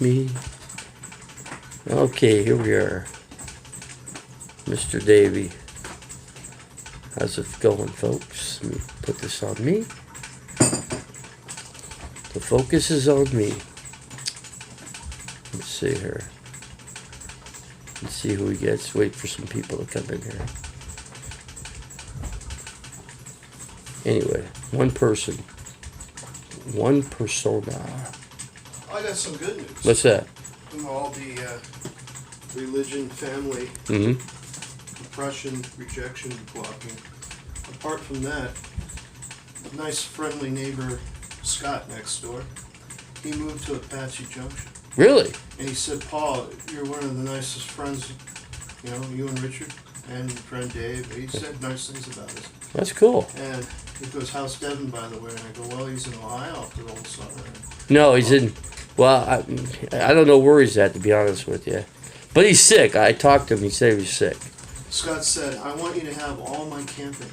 Me. Okay, here we are. Mr. Davy. How's it going, folks? Let me put this on me. The focus is on me. Let's see here. Let's see who we get. Let's wait for some people to come in here. Anyway, one person. One persona. I got some good news. What's that? From all the religion, family, oppression, rejection, blocking. Apart from that, a nice friendly neighbor, Scott, next door, he moved to Apache Junction. Really? And he said, Paul, you're one of the nicest friends, you know, you and Richard, and your friend Dave. He said nice things about us. That's cool. And he goes, how's Devin, by the way? And I go, well, he's in Ohio for the whole summer. No, he's in. Well, I don't know where he's at, to be honest with you. But he's sick. I talked to him. He said he was sick. Scott said, I want you to have all my camping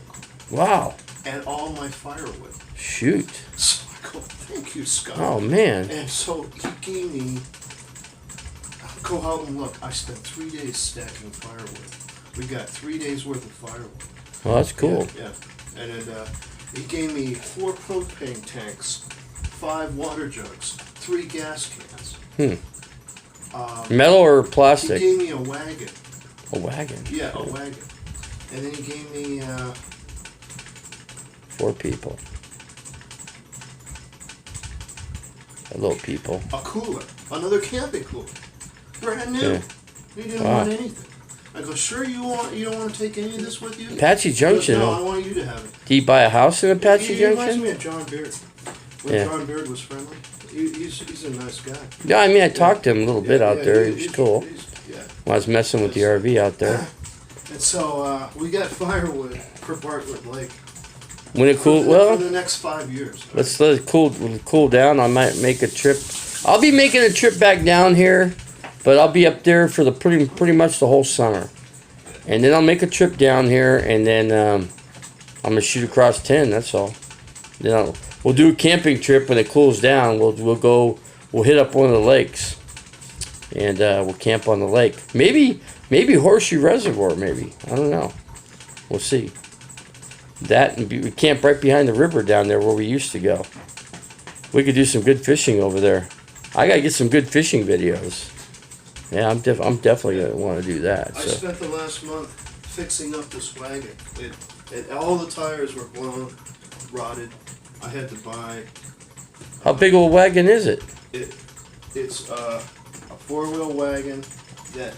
Wow. and all my firewood. Shoot. So I go, thank you, Scott. Oh, man. And so he gave me, go out and look. I spent 3 days stacking firewood. We got 3 days worth of firewood. Well, that's cool. Yeah. And he gave me 4 propane tanks, 5 water jugs, 3 gas cans. Metal or He plastic? gave me a wagon. A wagon. Yeah, a wagon. And then he gave me 4 people. Hello, people. a cooler, another camping cooler, brand new. Yeah. He didn't Wow. want anything. I go, sure you don't want to take any of this with you? Apache He goes, Junction. no, I want you to have it. Do you buy a house in Apache He reminds Junction? me of John Beard. When Yeah. John Beard was friendly. He's a nice guy. Yeah, I mean, I talked to him a little bit out there. He was he's- cool. Yeah. When I was messing with the RV out there. And so we got firewood for Bartlett Lake. When it cool, for well, the next 5 years. let's let it cool down. I might make a trip. I'll be making a trip back down here, but I'll be up there for the pretty much the whole summer, and then I'll make a trip down here, and then I'm gonna shoot across 10. That's all. Then we'll do a camping trip when it cools down. We'll hit up one of the lakes, and we'll camp on the lake. Maybe Horseshoe Reservoir. Maybe, I don't know. We'll see. That and we camp right behind the river down there where we used to go. We could do some good fishing over there. I gotta get some good fishing videos. Yeah, I'm definitely gonna want to do that. I So. spent the last month fixing up this wagon. All the tires were blown, rotted. I had to buy. How big of a wagon is it? It's a 4-wheel wagon that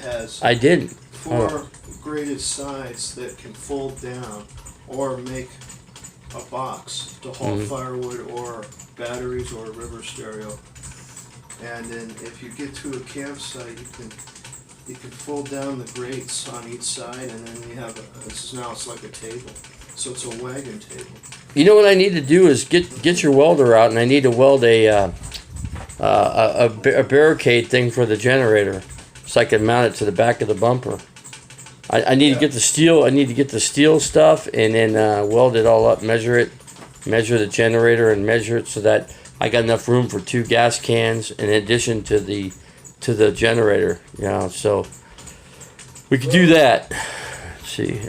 has I didn't. 4 graded sides that can fold down or make a box to haul firewood or batteries or a river stereo. And then if you get to a campsite, you can fold down the grates on each side, and then you have it's like a table. So it's a wagon table. You know what I need to do is get your welder out, and I need to weld a barricade thing for the generator, so I can mount it to the back of the bumper. I need to get the steel. I need to get the steel stuff, and then weld it all up, measure the generator, and measure it so that I got enough room for 2 gas cans in addition to the generator. You know, so we could do that. Let's see.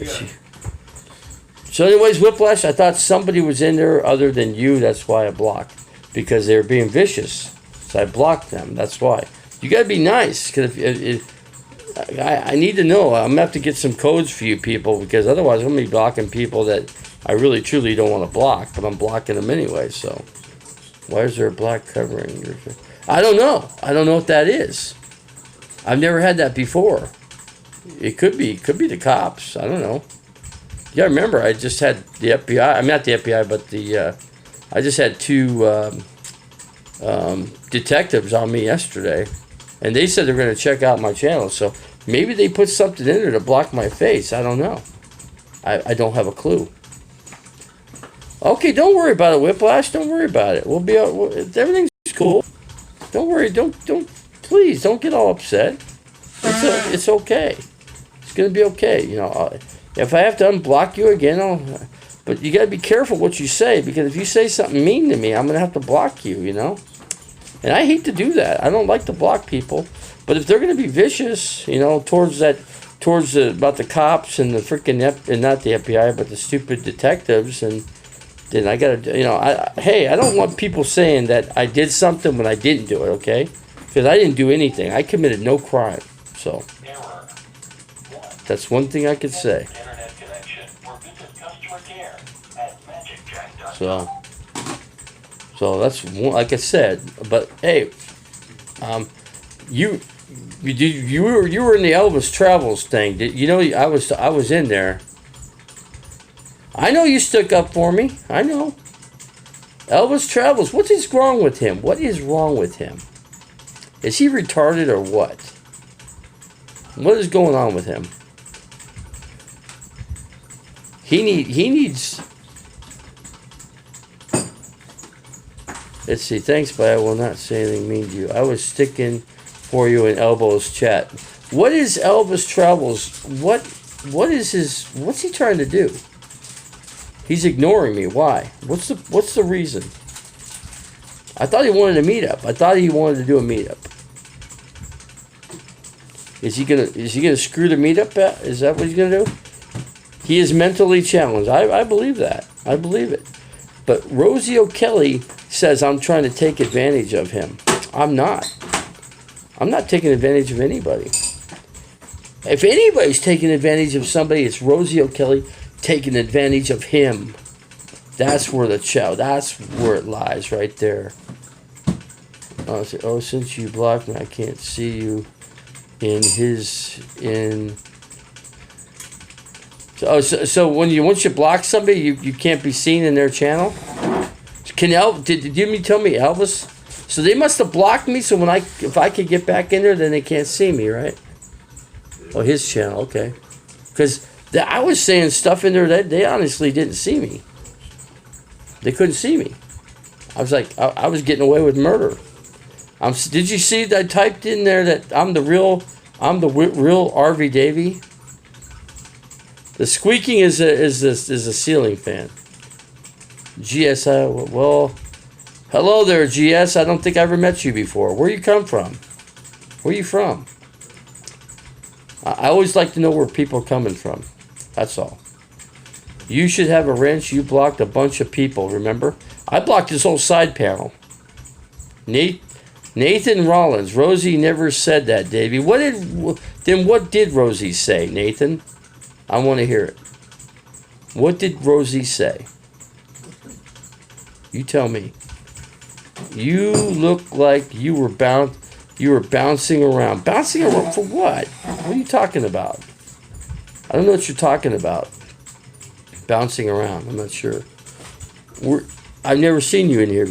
So, anyways, Whiplash, I thought somebody was in there other than you. That's why I blocked, because they were being vicious. So I blocked them. That's why. You gotta be nice, because I need to know. I'm gonna have to get some codes for you people, because otherwise I'm gonna be blocking people that I really truly don't want to block, but I'm blocking them anyway. So why is there a black covering? I don't know. I don't know what that is. I've never had that before. It could be the cops. I don't know. Yeah, remember I just had the FBI. I'm not the FBI, but I just had 2 detectives on me yesterday, and they said they're going to check out my channel. So maybe they put something in there to block my face. I don't know. I don't have a clue. Okay, don't worry about it, Whiplash. Don't worry about it. We'll be everything's cool. Don't worry. Please don't get all upset. It's okay. It's gonna be okay. You know, if I have to unblock you again, but you gotta be careful what you say, because if you say something mean to me, I'm gonna have to block you. You know. And I hate to do that. I don't like to block people. But if they're going to be vicious, you know, towards about the cops and the freaking, and not the FBI, but the stupid detectives, and then I got to, you know, hey, I don't want people saying that I did something when I didn't do it, okay? Because I didn't do anything. I committed no crime. So that's one thing I could say. So that's one, like I said. But hey, you were in the Elvis Travels thing. You know, I was in there. I know you stuck up for me. I know. Elvis Travels. What is wrong with him? What is wrong with him? Is he retarded or what? What is going on with him? He needs. Let's see. Thanks, but I will not say anything mean to you. I was sticking for you in Elbows chat. What is Elvis Travels? What is his? What's he trying to do? He's ignoring me. Why? What's the reason? I thought he wanted a meetup. I thought he wanted to do a meetup. Is he gonna screw the meetup? Is that what he's gonna do? He is mentally challenged. I believe that. I believe it. But Rosie O'Kelly says I'm trying to take advantage of him. I'm not. I'm not taking advantage of anybody. If anybody's taking advantage of somebody, it's Rosie O'Kelly taking advantage of him. That's where that's where it lies, right there. Oh, since you blocked me, I can't see you So once you block somebody, you can't be seen in their channel. Did you tell me Elvis? So they must have blocked me. So if I could get back in there, then they can't see me, right? Oh, his channel, okay. Because I was saying stuff in there that they honestly didn't see me. They couldn't see me. I was like, I was getting away with murder. Did you see that I typed in there that I'm the real RV Davy? The squeaking is a ceiling fan. GS, well, hello there, GS. I don't think I ever met you before. Where you come from? Where you from? I always like to know where people are coming from. That's all. You should have a wrench. You blocked a bunch of people, remember? I blocked this whole side panel. Nathan Rollins. Rosie never said that, Davey. What did Rosie say, Nathan? I want to hear it. What did Rosie say? You tell me. You look like you were bouncing around. Bouncing around for what? What are you talking about? I don't know what you're talking about. Bouncing around. I'm not sure. I've never seen you in here.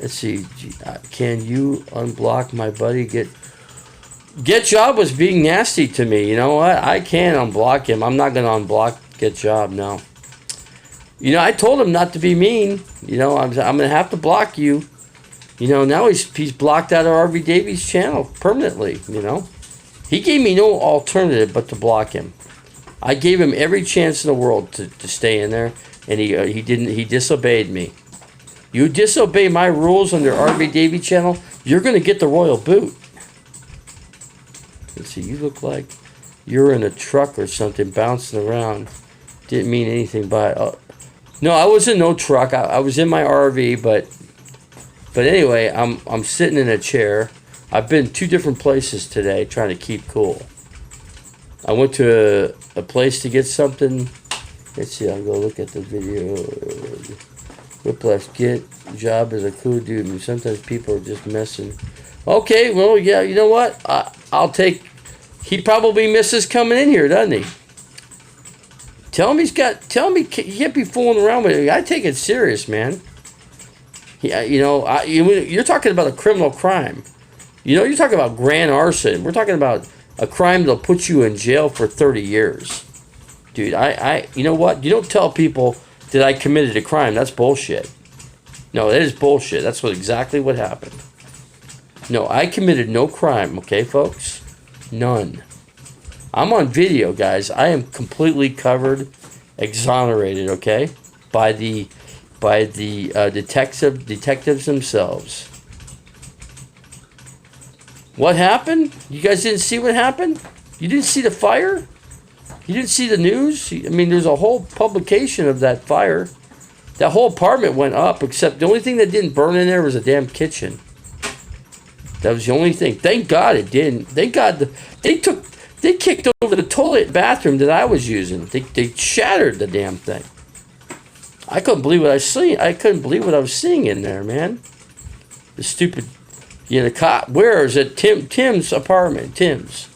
Let's see. Can you unblock my buddy? Get Job was being nasty to me. You know what? I can't unblock him. I'm not going to unblock Get Job, no. You know, I told him not to be mean. You know, I'm going to have to block you. You know, now he's blocked out of RV Davies' channel permanently, you know. He gave me no alternative but to block him. I gave him every chance in the world to stay in there, and he didn't. He disobeyed me. You disobey my rules on your RV Davy channel, you're going to get the royal boot. Let's see, you look like you're in a truck or something bouncing around. Didn't mean anything by it. No, I was in no truck. I was in my RV, but anyway, I'm sitting in a chair. I've been 2 different places today trying to keep cool. I went to a place to get something. Let's see, I'll go look at the video. Whiplash, Get Job is a cool dude, and sometimes people are just messing. Okay, well, yeah, you know what? I'll take. He probably misses coming in here, doesn't he? Tell him he can't be fooling around with it. I take it serious, man. Yeah, you know, you're talking about a criminal crime. You know, you're talking about grand arson. We're talking about a crime that'll put you in jail for 30 years. Dude, you know what? You don't tell people that I committed a crime. That's bullshit. No, that is bullshit. That's exactly what happened. No, I committed no crime, okay, folks? None. I'm on video, guys. I am completely covered, exonerated, okay, by the detectives themselves. What happened? You guys didn't see what happened? You didn't see the fire? You didn't see the news? I mean, there's a whole publication of that fire. That whole apartment went up, except the only thing that didn't burn in there was a damn kitchen. That was the only thing. Thank God it didn't. Thank God they kicked over the toilet and bathroom that I was using. They shattered the damn thing. I couldn't believe what I seen. I couldn't believe what I was seeing in there, man. The stupid, the cop. Where is it? Tim's apartment. Tim's.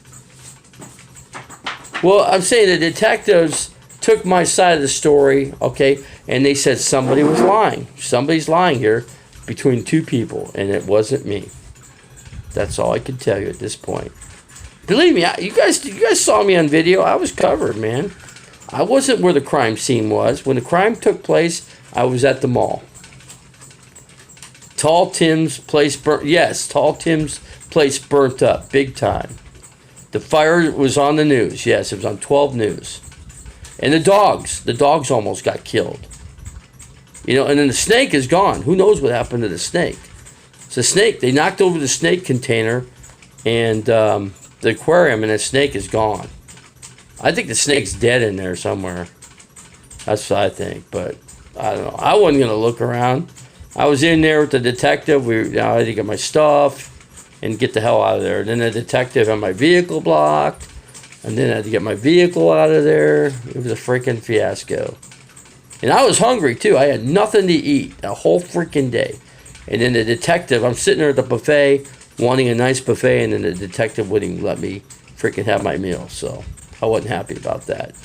Well, I'm saying the detectives took my side of the story, okay, and they said somebody was lying. Somebody's lying here between two people, and it wasn't me. That's all I can tell you at this point. Believe me, you guys saw me on video. I was covered, man. I wasn't where the crime scene was. When the crime took place, I was at the mall. Tall Tim's place burnt. Yes, Tall Tim's place burnt up big time. The fire was on the news. Yes, it was on 12 News. And the dogs almost got killed. And then the snake is gone. Who knows what happened to the snake? It's a snake. They knocked over the snake container and the aquarium, and the snake is gone. I think the snake's dead in there somewhere. That's what I think, but I don't know. I wasn't going to look around. I was in there with the detective. I had to get my stuff and get the hell out of there. And then the detective had my vehicle blocked, and then I had to get my vehicle out of there. It was a freaking fiasco. And I was hungry, too. I had nothing to eat a whole freaking day. And then the detective, I'm sitting there at the buffet, wanting a nice buffet, and then the detective wouldn't let me freaking have my meal. So I wasn't happy about that.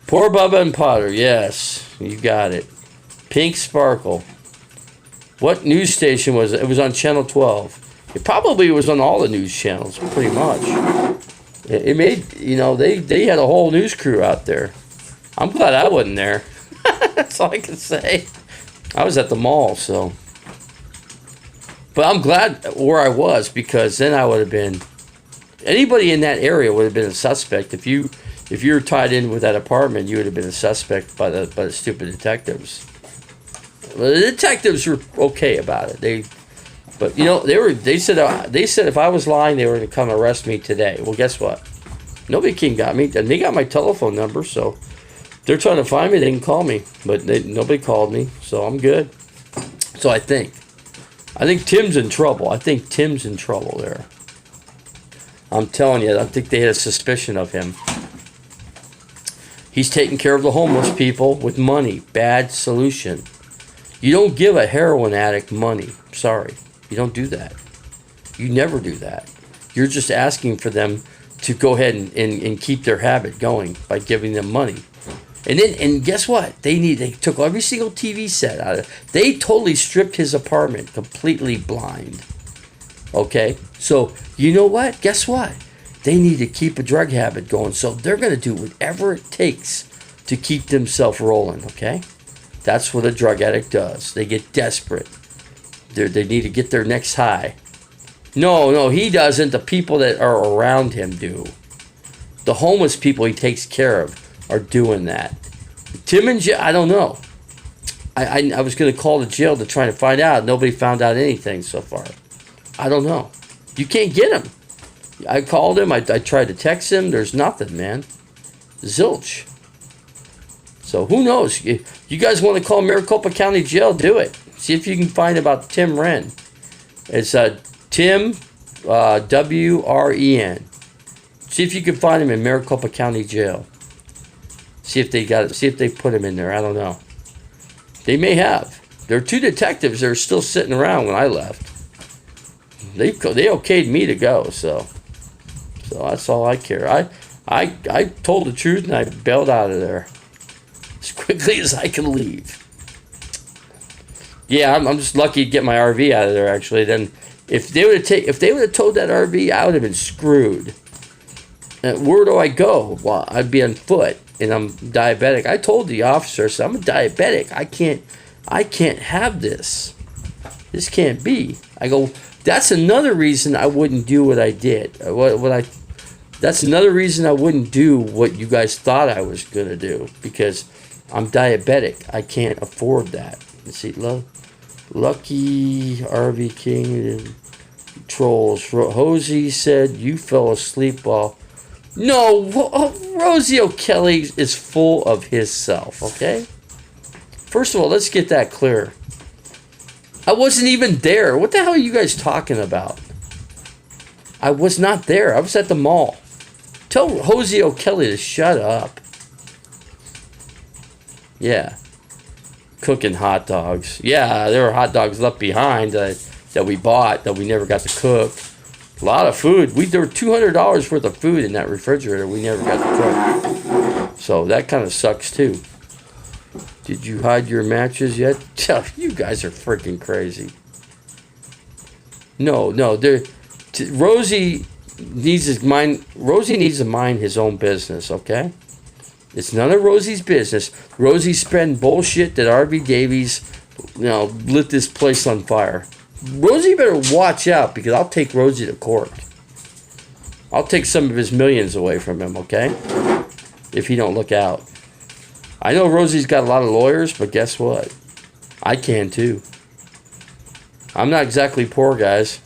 Poor Bubba and Potter. Yes, you got it. Pink Sparkle. What news station was it? It was on Channel 12. It probably was on all the news channels, pretty much. It made, they had a whole news crew out there. I'm glad I wasn't there. That's all I can say. I was at the mall, so. But I'm glad where I was, because then I would have been, anybody in that area would have been a suspect. If you were tied in with that apartment, you would have been a suspect by the stupid detectives. Well, the detectives were okay about it. They said if I was lying, they were going to come arrest me today. Well, guess what? Nobody can got me, and they got my telephone number, so they're trying to find me. They can call me, but nobody called me, so I'm good. So I think Tim's in trouble. I think Tim's in trouble there. I'm telling you, I think they had a suspicion of him. He's taking care of the homeless people with money. Bad solution. You don't give a heroin addict money. Sorry. You don't do that. You never do that. You're just asking for them to go ahead and keep their habit going by giving them money. And guess what? They took every single TV set out of it. They totally stripped his apartment completely blind. Okay? So, you know what? Guess what? They need to keep a drug habit going. So they're going to do whatever it takes to keep themselves rolling. Okay? That's what a drug addict does. They get desperate. They need to get their next high. No, he doesn't. The people that are around him do. The homeless people he takes care of are doing that. Tim and jail, I don't know. I was going to call the jail to try to find out. Nobody found out anything so far. I don't know. You can't get him. I called him. I tried to text him. There's nothing, man. Zilch. So who knows? You guys want to call Maricopa County Jail? Do it. See if you can find about Tim Wren. It's Tim W-R-E-N. See if you can find him in Maricopa County Jail. See if they got it. See if they put him in there. I don't know. They may have. There are two detectives that are still sitting around when I left. They okayed me to go, so that's all I care. I told the truth and I bailed out of there as quickly as I can leave. Yeah, I'm just lucky to get my RV out of there. Actually, then if they would have towed that RV, I would have been screwed. And where do I go? Well, I'd be on foot, and I'm diabetic. I told the officer, so I'm a diabetic. I can't have this. This can't be. I go. That's another reason I wouldn't do what I did. That's another reason I wouldn't do what you guys thought I was gonna do, because I'm diabetic. I can't afford that. Let's see, Lucky RV King. trolls. Hosey said you fell asleep while. No, Rosie O'Kelly is full of himself, okay? First of all, let's get that clear. I wasn't even there. What the hell are you guys talking about? I was not there. I was at the mall. Tell Hosey O'Kelly to shut up. Yeah. Cooking hot dogs. Yeah, there were hot dogs left behind that we bought that we never got to cook. A lot of food. There were $200 worth of food in that refrigerator we never got to cook. So that kind of sucks too. Did you hide your matches yet? You guys are freaking crazy. No. Rosie needs to mind his own business, okay? It's none of Rosie's business. Rosie's spreading bullshit that RV Davies, lit this place on fire. Rosie better watch out because I'll take Rosie to court. I'll take some of his millions away from him, okay? If he don't look out. I know Rosie's got a lot of lawyers, but guess what? I can too. I'm not exactly poor, guys.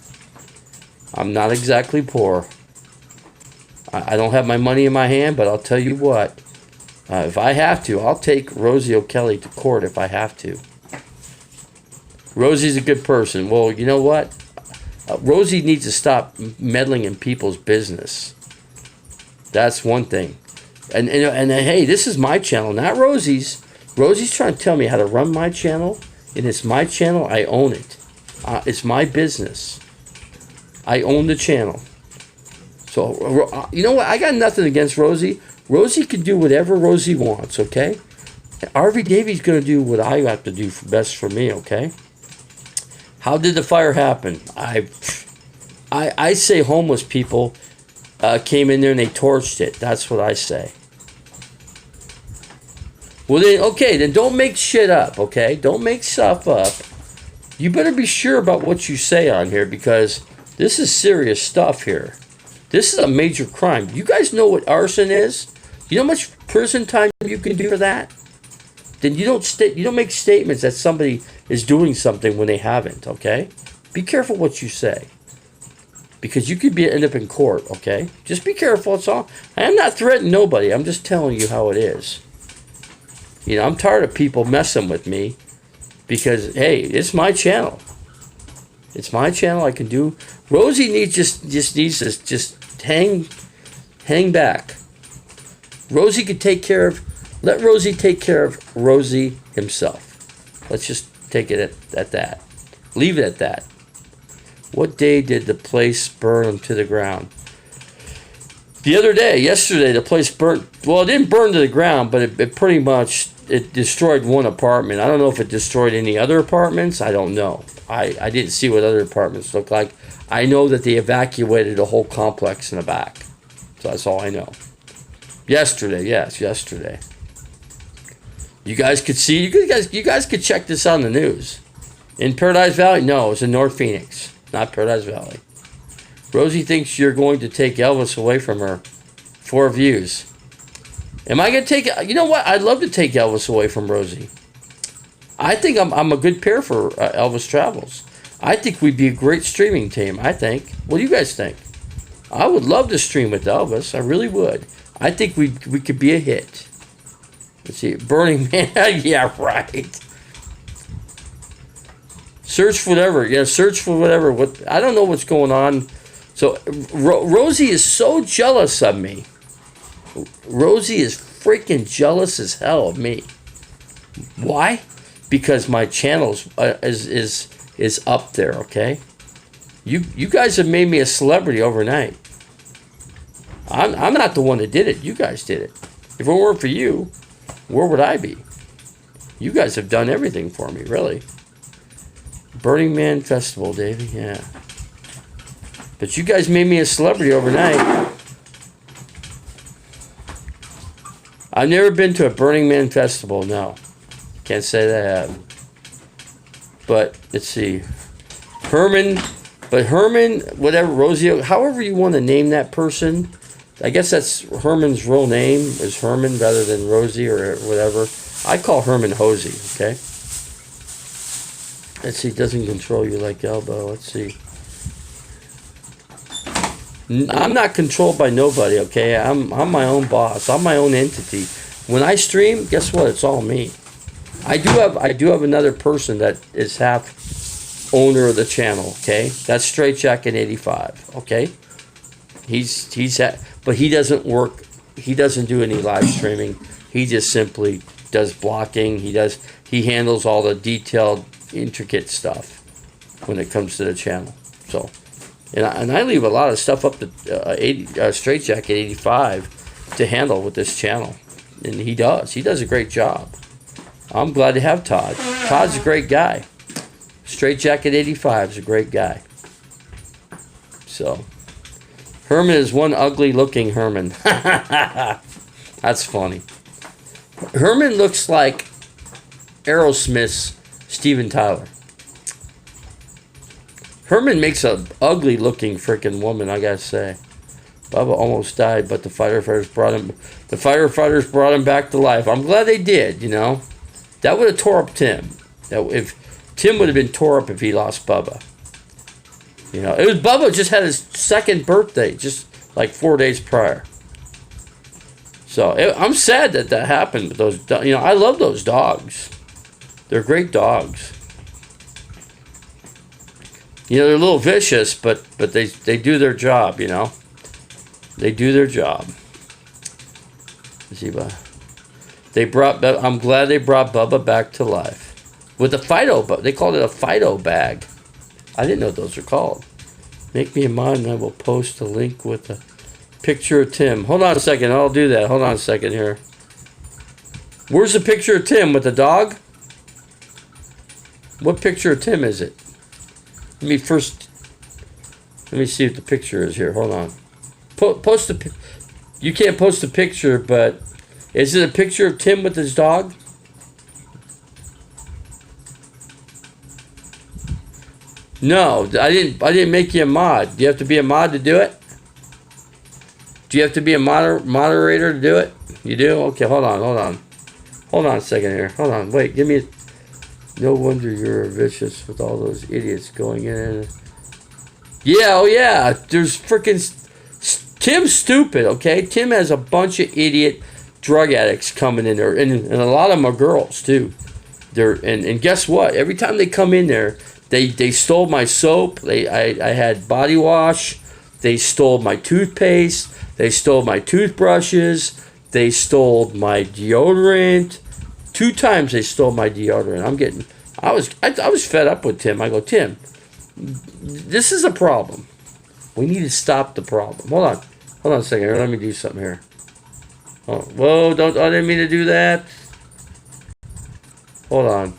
I'm not exactly poor. I don't have my money in my hand, but I'll tell you what. If I have to, I'll take Rosie O'Kelly to court if I have to. Rosie's a good person. Well, you know what? Rosie needs to stop meddling in people's business. That's one thing. And hey, this is my channel, not Rosie's. Rosie's trying to tell me how to run my channel, and it's my channel. I own it. It's my business. I own the channel. So, you know what? I got nothing against Rosie. Rosie can do whatever Rosie wants, okay? RV Davy's going to do what I have to do best for me, okay? How did the fire happen? I say homeless people came in there and they torched it. That's what I say. Well, then, okay, then don't make shit up, okay? Don't make stuff up. You better be sure about what you say on here because this is serious stuff here. This is a major crime. You guys know what arson is? You know how much prison time you can do for that? Then you don't make statements that somebody is doing something when they haven't, okay? Be careful what you say. Because you could end up in court, okay? Just be careful, that's all. I am not threatening nobody. I'm just telling you how it is. I'm tired of people messing with me because, hey, it's my channel. It's my channel. I can do. Rosie needs just hang back. Rosie could take care of. Let Rosie take care of Rosie himself. Let's just take it at that. Leave it at that. What day did the place burn to the ground? The other day, yesterday, the place burnt. Well, it didn't burn to the ground, but it pretty much destroyed one apartment. I don't know if it destroyed any other apartments. I don't know. I didn't see what other apartments look like. I know that they evacuated a whole complex in the back. So that's all I know. Yesterday, yes, yesterday. You guys could see. You guys could check this on the news. In Paradise Valley? No, it's in North Phoenix, not Paradise Valley. Rosie thinks you're going to take Elvis away from her. 4 views. Am I going to take it? You know what? I'd love to take Elvis away from Rosie. I think I'm a good pair for Elvis Travels. I think we'd be a great streaming team, I think. What do you guys think? I would love to stream with Elvis. I really would. I think we could be a hit. Let's see. Burning Man. Yeah, right. Search for whatever. Yeah, search for whatever. I don't know what's going on. So Rosie is so jealous of me. Rosie is freaking jealous as hell of me. Why? Because my channel is up there. Okay. You guys have made me a celebrity overnight. I'm not the one that did it. You guys did it. If it weren't for you, where would I be? You guys have done everything for me, really. Burning Man Festival, Davy, yeah. But you guys made me a celebrity overnight. I've never been to a Burning Man Festival, no. Can't say that I have. But, let's see. Herman, whatever, Rosie, however you want to name that person. I guess that's Herman's real name, is Herman rather than Rosie or whatever. I call Herman Hosey, okay? Let's see, doesn't control you like elbow. Let's see. I'm not controlled by nobody, okay? I'm my own boss. I'm my own entity. When I stream, guess what? It's all me. I do have another person that is half owner of the channel, okay? That's Straight Jacket 85, okay? But he doesn't work. He doesn't do any live streaming. He just simply does blocking. He handles all the detailed, intricate stuff when it comes to the channel. So, and I leave a lot of stuff up to Straight Jacket 85 to handle with this channel, and he does. He does a great job. I'm glad to have Todd. Todd's a great guy. Straight Jacket 85 is a great guy. So, Herman is one ugly looking Herman. That's funny. Herman looks like Aerosmith's Steven Tyler. Herman makes a ugly looking freaking woman, I gotta say. Bubba almost died, but the firefighters brought him back to life. I'm glad they did, you know. That would have tore up Tim. Tim would have been tore up if he lost Bubba. You know, Bubba just had his second birthday, just like 4 days prior. So I'm sad that happened with those. You know, I love those dogs. They're great dogs. You know, they're a little vicious, but they do their job. You know, they do their job. Let's see, I'm glad they brought Bubba back to life with a Fido. But they called it a Fido bag. I didn't know what those are called. Make me a mod and I will post a link with a picture of Tim. Hold on a second. I'll do that. Hold on a second here. Where's the picture of Tim with the dog? What picture of Tim is it? Let me see what the picture is here. Hold on. You can't post a picture, but is it a picture of Tim with his dog? No, I didn't make you a mod. Do you have to be a mod to do it? Do you have to be a moderator to do it? You do? Okay, hold on. Hold on a second here. Hold on. Wait, give me no wonder you're vicious with all those idiots going in. Yeah, oh yeah. There's freaking Tim's stupid, okay? Tim has a bunch of idiot drug addicts coming in there, and a lot of them are girls too. And guess what? Every time they come in there, they stole my soap. I had body wash. They stole my toothpaste. They stole my toothbrushes. They stole my deodorant. 2 times they stole my deodorant. I was fed up with Tim. I go, Tim, this is a problem. We need to stop the problem. Hold on a second here. Let me do something here. Oh, whoa, I didn't mean to do that. Hold on.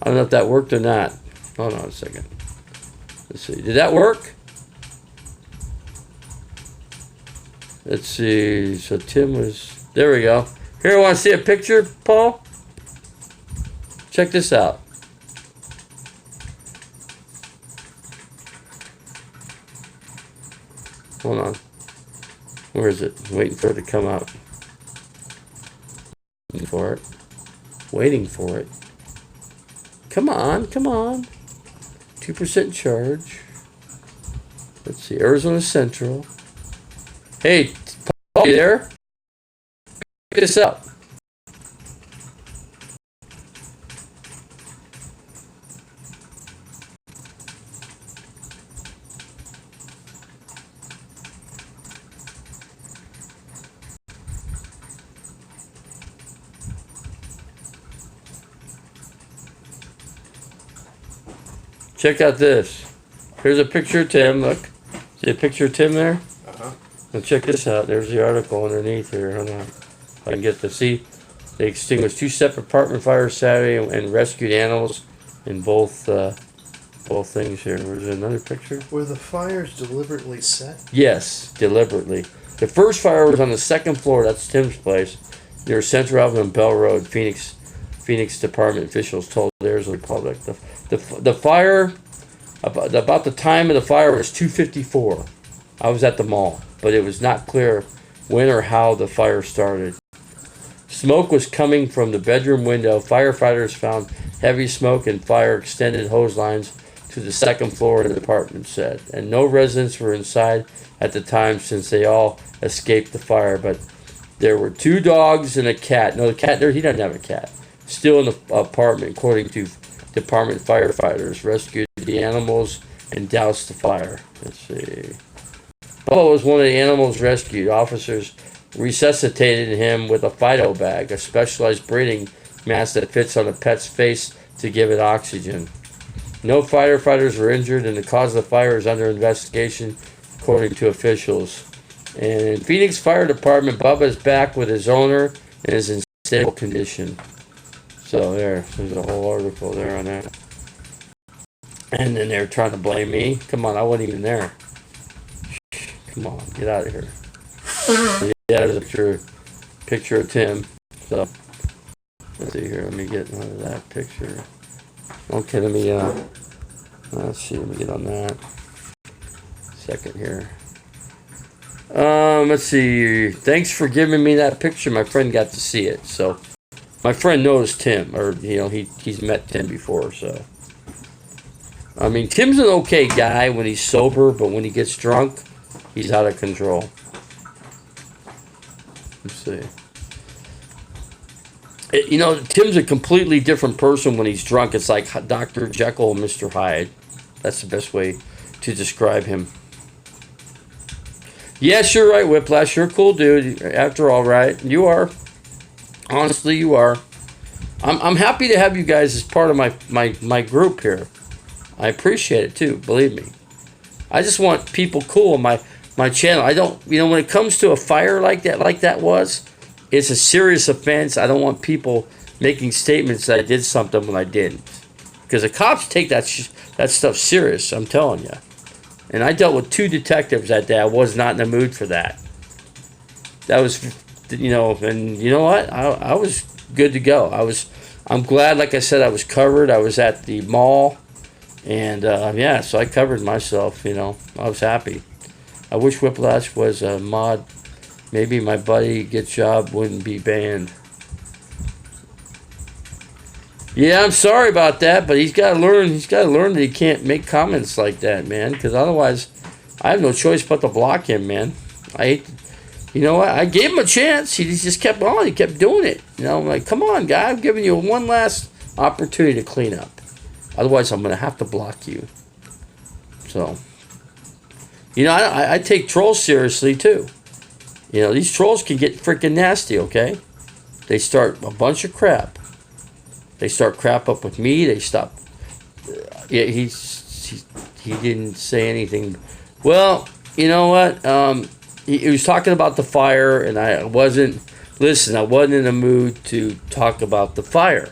I don't know if that worked or not. Hold on a second. Let's see. Did that work? Let's see. So Tim was... There we go. Here, want to see a picture, Paul? Check this out. Hold on. Where is it? I'm waiting for it to come out. Waiting for it. Waiting for it. Come on, come on. 2% charge. Let's see. Arizona Central. Hey, Paul, you there? Check this out. Check out this. Here's a picture of Tim. Look. See a picture of Tim there? Uh-huh. Now check this out. There's the article underneath here. Hold on. If I can get to see. They extinguished 2 separate apartment fires Saturday and rescued animals in both things here. Where's another picture? Were the fires deliberately set? Yes, deliberately. The first fire was on the 2nd floor. That's Tim's place. Near Central Avenue and Bell Road. Phoenix Department officials told the Arizona Republic. The fire, about the time of the fire was 2:54. I was at the mall, but it was not clear when or how the fire started. Smoke was coming from the bedroom window. Firefighters found heavy smoke and fire extended hose lines to the second floor of the apartment said, and no residents were inside at the time since they all escaped the fire. But there were 2 dogs and a cat. No, the cat there, he doesn't have a cat. Still in the apartment, according to department firefighters. Rescued the animals and doused the fire. Let's see. Bubba was one of the animals rescued. Officers resuscitated him with a Fido bag, a specialized breathing mask that fits on a pet's face to give it oxygen. No firefighters were injured, and the cause of the fire is under investigation, according to officials. And in Phoenix Fire Department, Bubba is back with his owner and is in stable condition. So there's a whole article there on that. And then they're trying to blame me. Come on, I wasn't even there. Come on, get out of here. Yeah, there's a picture of Tim. So let's see here. Let me get out of that picture. Okay, let me let's see. Let me get on that. Second here. Let's see. Thanks for giving me that picture. My friend got to see it. So my friend knows Tim, or he's met Tim before. So I mean, Tim's an okay guy when he's sober, but when he gets drunk, he's out of control. Let's see. Tim's a completely different person when he's drunk. It's like Dr. Jekyll and Mr. Hyde. That's the best way to describe him. Yes, you're right, Whiplash. You're a cool dude. After all, right? You are. Honestly, you are. I'm happy to have you guys as part of my group here. I appreciate it too. Believe me. I just want people cool on my channel. I don't. When it comes to a fire like that was, it's a serious offense. I don't want people making statements that I did something when I didn't. Because the cops take that stuff serious, I'm telling you. And I dealt with 2 detectives that day. I was not in the mood for that. That was, and you know what? I was good to go. I'm glad, like I said, I was covered. I was at the mall. And, so I covered myself, I was happy. I wish Whiplash was a mod. Maybe my buddy Get Job wouldn't be banned. Yeah, I'm sorry about that, but he's got to learn. He's got to learn that he can't make comments like that, man. Because otherwise, I have no choice but to block him, man. You know what? I gave him a chance. He just kept on. He kept doing it. I'm like, come on, guy. I'm giving you one last opportunity to clean up. Otherwise, I'm going to have to block you. So, I take trolls seriously, too. These trolls can get freaking nasty, okay? They start a bunch of crap. They start crap up with me. They stop. Yeah, he didn't say anything. Well, you know what? He was talking about the fire, and I wasn't in the mood to talk about the fire.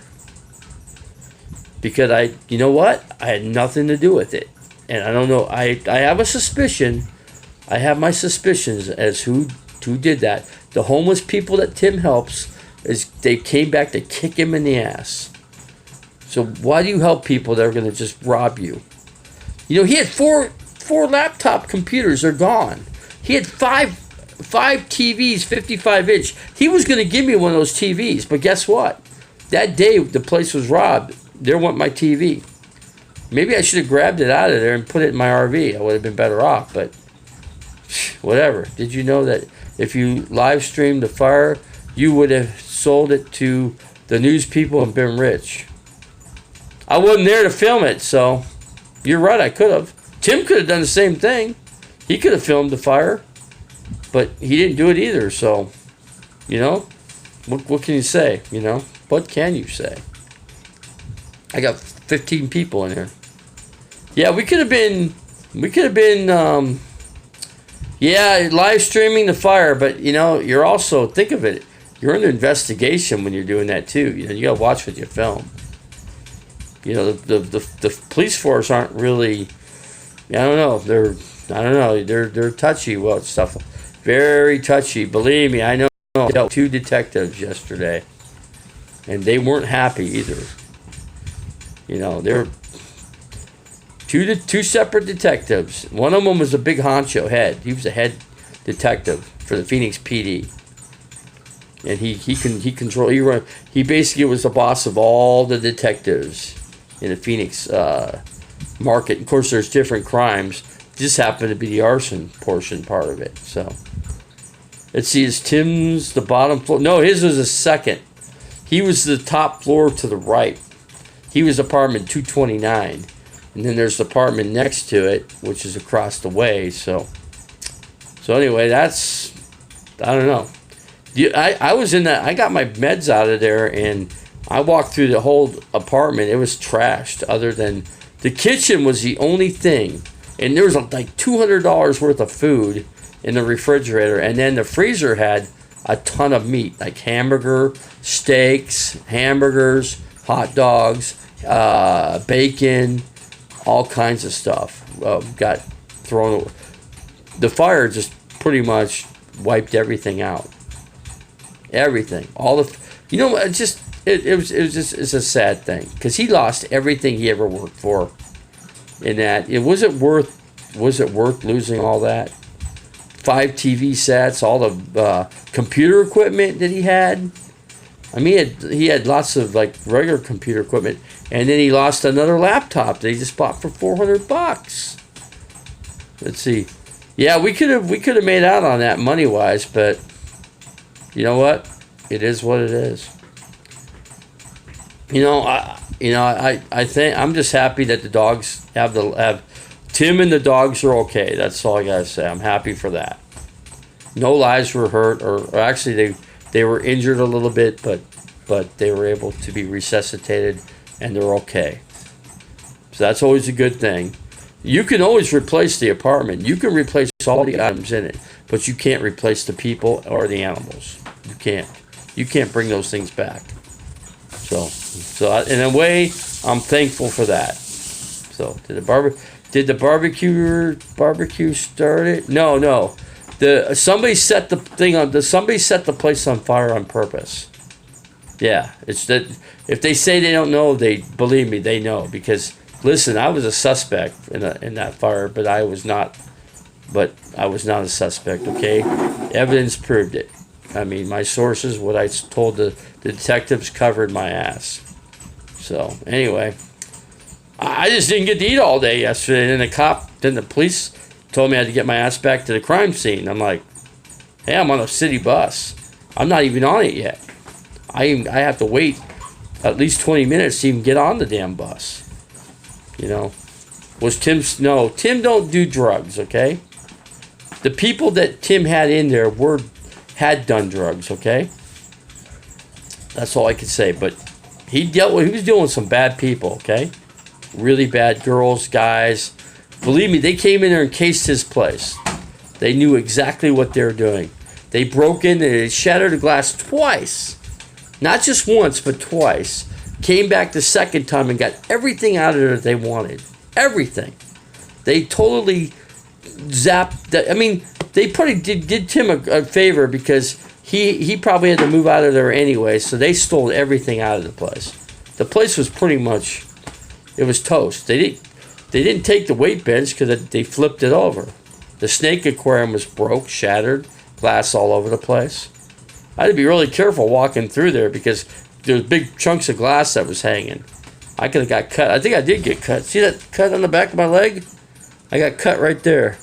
Because you know what? I had nothing to do with it. And I don't know. I have a suspicion. I have my suspicions as who did that. The homeless people that Tim helps, they came back to kick him in the ass. So why do you help people that are going to just rob you? He had four laptop computers. They're gone. He had five TVs, 55-inch. He was going to give me one of those TVs. But guess what? That day, the place was robbed. There went my TV. Maybe I should have grabbed it out of there and put it in my RV. I would have been better off. But whatever. Did you know that if you live streamed the fire, you would have sold it to the news people and been rich? I wasn't there to film it, so you're right, I could have. Tim could have done the same thing. He could have filmed the fire, but he didn't do it either, so, what can you say, What can you say? I got 15 people in here. Yeah, we could have been, live streaming the fire, but, you're also, think of it, you're under investigation when you're doing that, too. You got to watch what you film. The police force aren't really, they're touchy about stuff. Very touchy. Believe me, I know. I dealt with 2 detectives yesterday, and they weren't happy either. They're two separate detectives. One of them was a big honcho head. He was a head detective for the Phoenix PD. And he basically was the boss of all the detectives in the Phoenix market. Of course, there's different crimes. This happened to be the arson portion part of it. So let's see, is Tim's the bottom floor? No, his was the second. He was the top floor to the right. He was apartment 229. And then there's the apartment next to it, which is across the way. So anyway, that's, I don't know. I was in that, I got my meds out of there, and I walked through the whole apartment. It was trashed, other than the kitchen was the only thing. And there was like $200 worth of food in the refrigerator. And then the freezer had a ton of meat, like steaks, hamburgers, hot dogs, bacon, all kinds of stuff got thrown away. The fire just pretty much wiped everything out. Everything, all the, it was just, it's a sad thing, because he lost everything he ever worked for. In that, was it worth losing all that? 5 TV sets, all the computer equipment that he had. I mean, he had lots of like regular computer equipment, and then he lost another laptop that he just bought for $400. Let's see. Yeah, we could have made out on that money wise, but you know what? It is what it is. I think I'm just happy that the dogs have Tim, and the dogs are okay. That's all I gotta say. I'm happy for that. No lives were hurt, or actually they were injured a little bit, but they were able to be resuscitated, and they're okay. So that's always a good thing. You can always replace the apartment. You can replace all the items in it, but you can't replace the people or the animals. You can't. You can't bring those things back. So in a way, I'm thankful for that. So did the barbecue start it? No. Somebody set the thing on. Somebody set the place on fire on purpose. Yeah, it's that. If they say they don't know, they believe me. They know, because listen, I was a suspect in that fire, but I was not. But I was not a suspect. Okay, evidence proved it. I mean, my sources, what I told the detectives, covered my ass. So anyway, I just didn't get to eat all day yesterday. And then the police told me I had to get my ass back to the crime scene. I'm like, hey, I'm on a city bus. I'm not even on it yet. I have to wait at least 20 minutes to even get on the damn bus. Tim don't do drugs, okay? The people that Tim had in there had done drugs, okay? That's all I can say. But he was dealing with some bad people, okay? Really bad girls, guys. Believe me, they came in there and cased his place. They knew exactly what they were doing. They broke in and they shattered the glass twice. Not just once, but twice. Came back the second time and got everything out of there that they wanted. Everything. They totally zapped that. I mean, they probably did Tim a favor, because he probably had to move out of there anyway, so they stole everything out of the place. The place was pretty much, it was toast. They didn't take the weight bench because they flipped it over. The snake aquarium was broke, shattered, glass all over the place. I had to be really careful walking through there, because there was big chunks of glass that was hanging. I could have got cut. I think I did get cut. See that cut on the back of my leg? I got cut right there.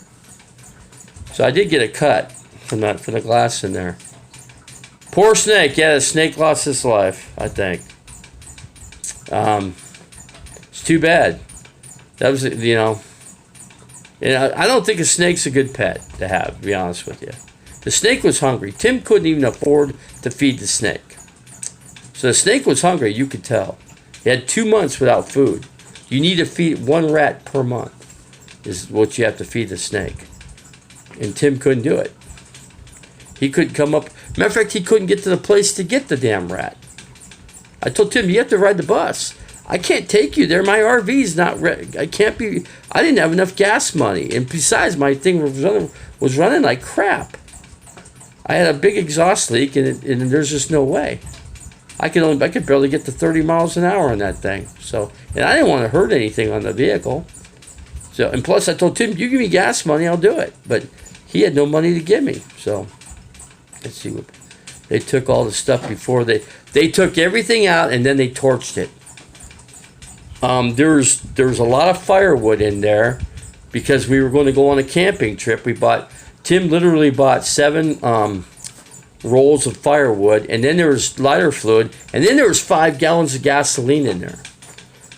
So I did get a cut from the glass in there. Poor snake. Yeah, the snake lost his life, I think. It's too bad. That was, and I don't think a snake's a good pet to have, to be honest with you. The snake was hungry. Tim couldn't even afford to feed the snake. So the snake was hungry, you could tell. He had 2 months without food. You need to feed 1 rat per month, is what you have to feed the snake. And Tim couldn't do it. He couldn't come up. Matter of fact, he couldn't get to the place to get the damn rat. I told Tim, you have to ride the bus. I can't take you there. My RV's not ready. I didn't have enough gas money. And besides, my thing was running like crap. I had a big exhaust leak, and there's just no way. I could barely get to 30 miles an hour on that thing. So, and I didn't want to hurt anything on the vehicle. So, and plus I told Tim, you give me gas money, I'll do it. But he had no money to give me. So, let's see what they took all the stuff before they took everything out, and then they torched it. There's a lot of firewood in there because we were going to go on a camping trip. Tim literally bought 7 rolls of firewood, and then there was lighter fluid, and then there was 5 gallons of gasoline in there.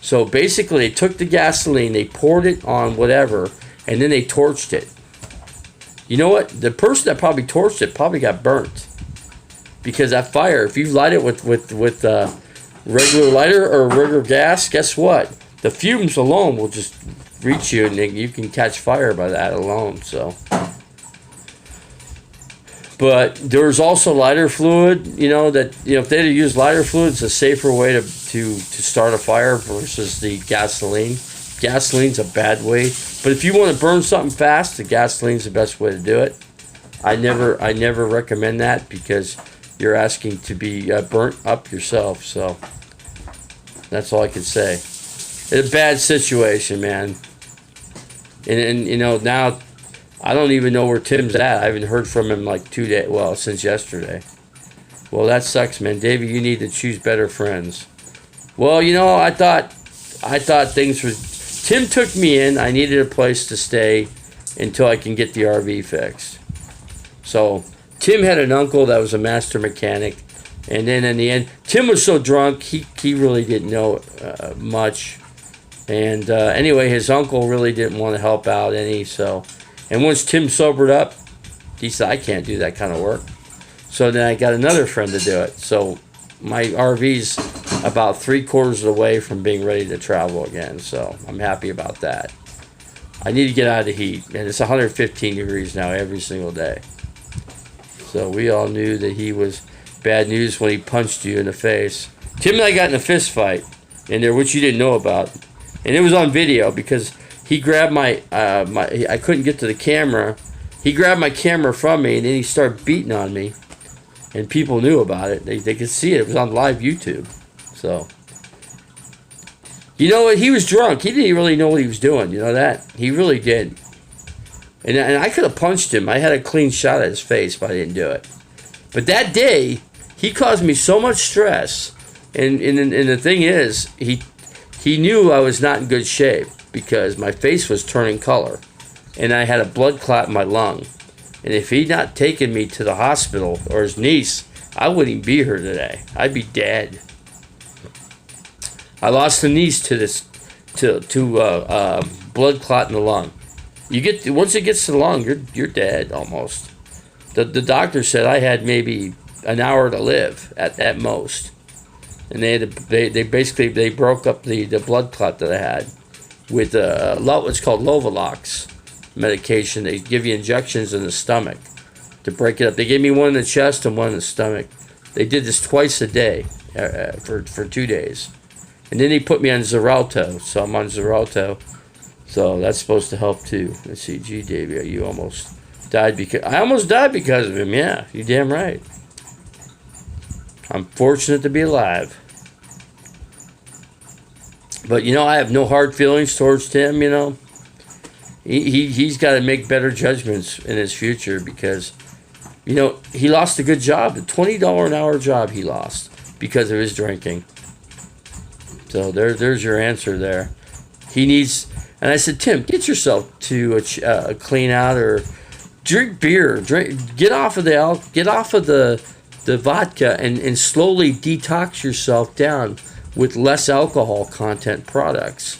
So basically, they took the gasoline, they poured it on whatever, and then they torched it. You know what? The person that probably torched it probably got burnt, because that fire, if you light it with regular lighter or regular gas, guess what? The fumes alone will just reach you, and you can catch fire by that alone. So, but there's also lighter fluid. If they'd have used lighter fluid, it's a safer way to start a fire versus the gasoline. Gasoline's a bad way, but if you want to burn something fast, the gasoline's the best way to do it. I never recommend that because you're asking to be burnt up yourself. So that's all I can say. It's a bad situation, man. And now I don't even know where Tim's at. I haven't heard from him like 2 days. Well, since yesterday. Well, that sucks, man. Davey, you need to choose better friends. Well, I thought things were. Tim took me in. I needed a place to stay until I can get the RV fixed. So Tim had an uncle that was a master mechanic, and then in the end, Tim was so drunk he really didn't know much. And anyway, his uncle really didn't want to help out any. So, and once Tim sobered up, he said, "I can't do that kind of work." So then I got another friend to do it. So my RV's about 3/4 of the way from being ready to travel again. So I'm happy about that. I need to get out of the heat, and it's 115 degrees now every single day. So we all knew that he was bad news when he punched you in the face. Tim and I got in a fist fight in there, which you didn't know about, and it was on video because he grabbed my I couldn't get to the camera. He grabbed my camera from me, and then he started beating on me, and people knew about it. They could see it. It was on live YouTube. So, you know what? He was drunk. He didn't really know what he was doing. You know that? He really did. And I could have punched him. I had a clean shot at his face, but I didn't do it. But that day, he caused me so much stress. And the thing is, he knew I was not in good shape because my face was turning color. And I had a blood clot in my lung. And if he'd not taken me to the hospital, or his niece, I wouldn't even be here today. I'd be dead. I lost a niece to blood clot in the lung. Once it gets to the lung, you're dead almost. The doctor said I had maybe an hour to live at most, and they basically broke up the blood clot that I had with what's called Lovalox medication. They give you injections in the stomach to break it up. They gave me one in the chest and one in the stomach. They did this twice a day for 2 days. And then they put me on Xarelto, so I'm on Xarelto. So that's supposed to help too. Let's see, gee, Davey, you almost died because I almost died because of him. Yeah, you're damn right. I'm fortunate to be alive. But I have no hard feelings towards Tim. He's got to make better judgments in his future because, he lost a good job, a $20 an hour job he lost because of his drinking. So there's your answer there. He needs, and I said, Tim, get yourself to a clean out or drink beer. Get off of the vodka and slowly detox yourself down with less alcohol content products,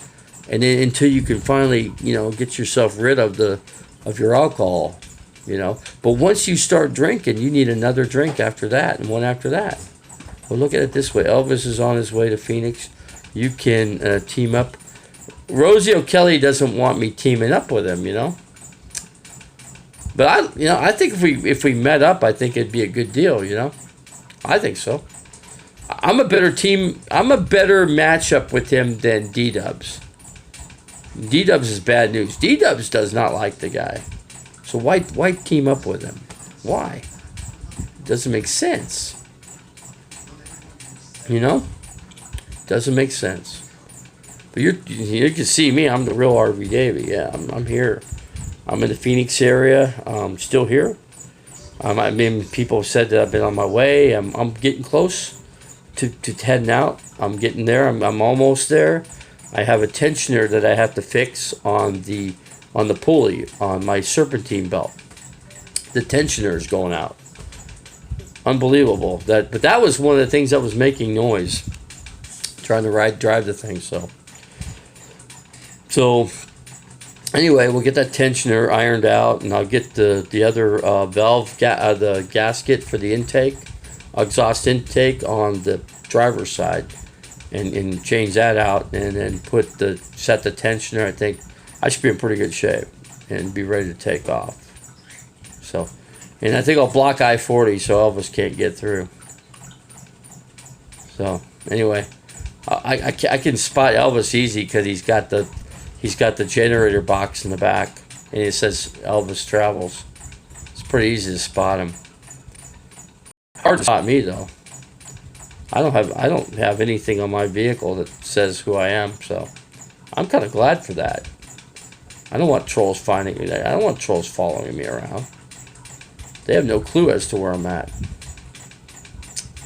and then until you can finally get yourself rid of your alcohol. But once you start drinking, you need another drink after that and one after that. Well, look at it this way. Elvis is on his way to Phoenix. You can team up. Rosie O'Kelly doesn't want me teaming up with him, But I think if we met up, I think it'd be a good deal, I think so. I'm a better matchup with him than D-Dubs. D-Dubs is bad news. D-Dubs does not like the guy. So why team up with him? Why? It doesn't make sense. Doesn't make sense. But you can see me. I'm the real RV Davy. Yeah, I'm here. I'm in the Phoenix area. Still here. I mean, people said that I've been on my way. I'm getting close to heading out. I'm getting there. I'm almost there. I have a tensioner that I have to fix on the pulley on my serpentine belt. The tensioner is going out. Unbelievable. But that was one of the things that was making noise. Trying to drive the thing. So anyway, we'll get that tensioner ironed out, and I'll get the other valve, the gasket for the intake, exhaust intake on the driver's side, and change that out, and then set the tensioner. I think I should be in pretty good shape and be ready to take off. So, and I think I'll block I-40 so Elvis can't get through. So anyway, I can spot Elvis easy because he's got the generator box in the back, and it says Elvis Travels. It's pretty easy to spot him. Hard to spot me though. I don't have anything on my vehicle that says who I am, so I'm kind of glad for that. I don't want trolls finding me. I don't want trolls following me around. They have no clue as to where I'm at.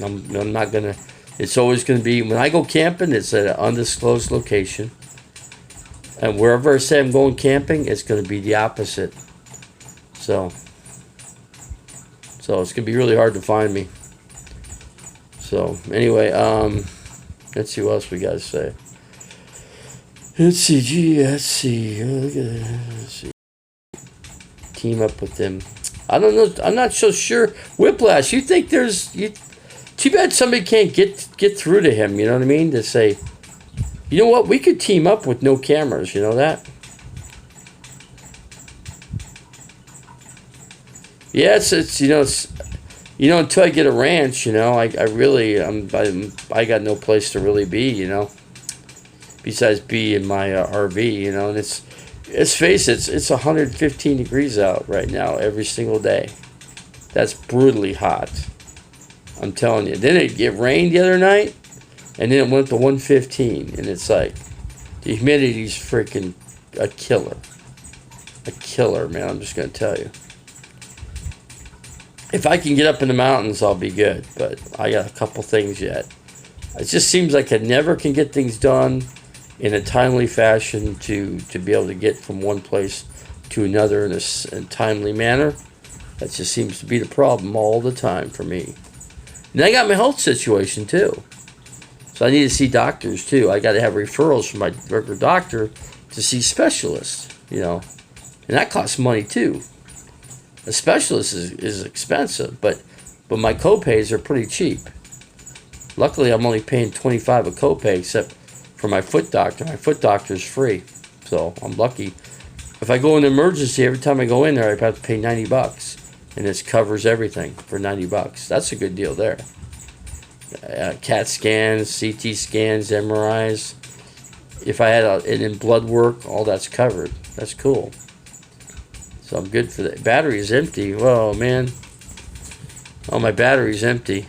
I'm not gonna. It's always gonna be when I go camping. It's at an undisclosed location. And wherever I say I'm going camping, it's going to be the opposite. So it's going to be really hard to find me. So anyway, let's see what else we got to say. Let's see. Team up with them. I don't know. I'm not so sure. Whiplash. You think too bad somebody can't get through to him. You know what I mean? To say, you know what? We could team up with no cameras. You know that? Yeah, it's until I get a ranch, I got no place to really be, besides be in my RV, and let's face it, it's 115 degrees out right now every single day. That's brutally hot. I'm telling you. Then it rained the other night, and then it went to 115, and it's like the humidity's freaking a killer. A killer, man. I'm just gonna tell you. If I can get up in the mountains, I'll be good. But I got a couple things yet. It just seems like I never can get things done in a timely fashion to be able to get from one place to another in a timely manner. That just seems to be the problem all the time for me. And I got my health situation too. So I need to see doctors too. I got to have referrals from my regular doctor to see specialists, And that costs money too. A specialist is expensive, but my copays are pretty cheap. Luckily, I'm only paying $25 a copay, except for my foot doctor. My foot doctor is free, so I'm lucky. If I go in emergency, every time I go in there, I have to pay $90, and this covers everything for $90. That's a good deal there. CAT scans, CT scans, MRIs. If I had it in blood work, all that's covered. That's cool. So I'm good for that. Battery is empty. Whoa, man. Oh, my battery's empty.